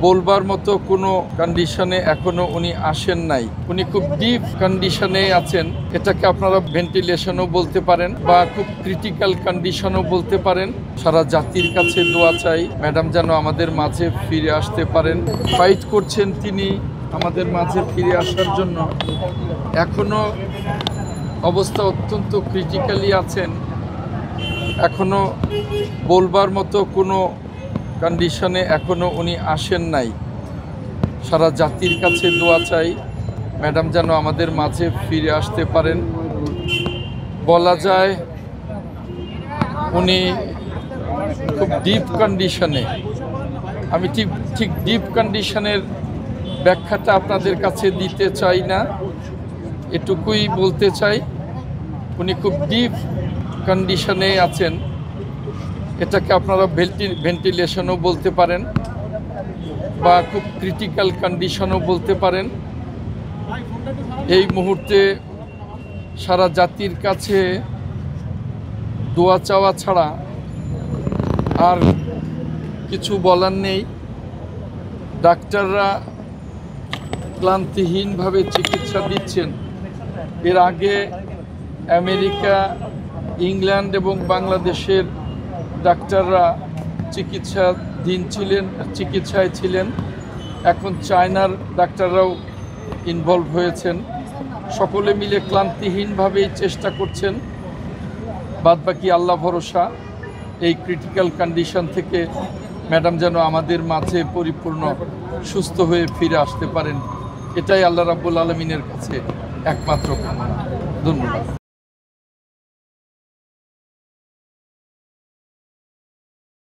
বলবার মতো কোনো কন্ডিশনে এখনো উনি আসেন নাই। উনি খুব ডিপ কন্ডিশনে আছেন, এটাকে আপনারা ভেন্টিলেশনও বলতে পারেন বা খুব ক্রিটিক্যাল কন্ডিশনও বলতে পারেন। সারা জাতির কাছে দোয়া চাই ম্যাডাম যেন আমাদের মাঝে ফিরে আসতে পারেন। ফাইট করছেন তিনি আমাদের মাঝে ফিরে আসার জন্য। এখনো অবস্থা অত্যন্ত ক্রিটিক্যালি আছেন, এখনো বলবার মতো কোনো কন্ডিশনে এখনো উনি আসেন নাই। সারা জাতির কাছে দোয়া চাই ম্যাডাম যেন আমাদের মাঝে ফিরে আসতে পারেন। বলা যায় উনি খুব ডিপ কন্ডিশনে। আমি ঠিক ডিপ কন্ডিশনের ব্যাখ্যাটা আপনাদের কাছে দিতে চাই না, এটুকুই বলতে চাই উনি খুব ডিপ কন্ডিশনে আছেন। এটাকে আপনারা ভেন্টিলেশনও বলতে পারেন বা খুব ক্রিটিক্যাল কন্ডিশনও বলতে পারেন। এই মুহূর্তে সারা জাতির কাছে দোয়া চাওয়া ছাড়া আর কিছু বলার নেই। ডাক্তাররা ক্লান্তিহীনভাবে চিকিৎসা দিচ্ছেন। এর আগে আমেরিকা, ইংল্যান্ড এবং বাংলাদেশের ডাক্তাররা চিকিৎসায় ছিলেন। এখন চায়নার ডাক্তাররাও ইনভলভ হয়েছেন। সকলে মিলে ক্লান্তিহীনভাবেই চেষ্টা করছেন। বাদবাকি আল্লাহ ভরসা। এই ক্রিটিক্যাল কন্ডিশন থেকে ম্যাডাম যেন আমাদের মাঝে পরিপূর্ণ সুস্থ হয়ে ফিরে আসতে পারেন, এটাই আল্লাহ রাব্বুল আলামিনের কাছে একমাত্র কামনা। ধন্যবাদ।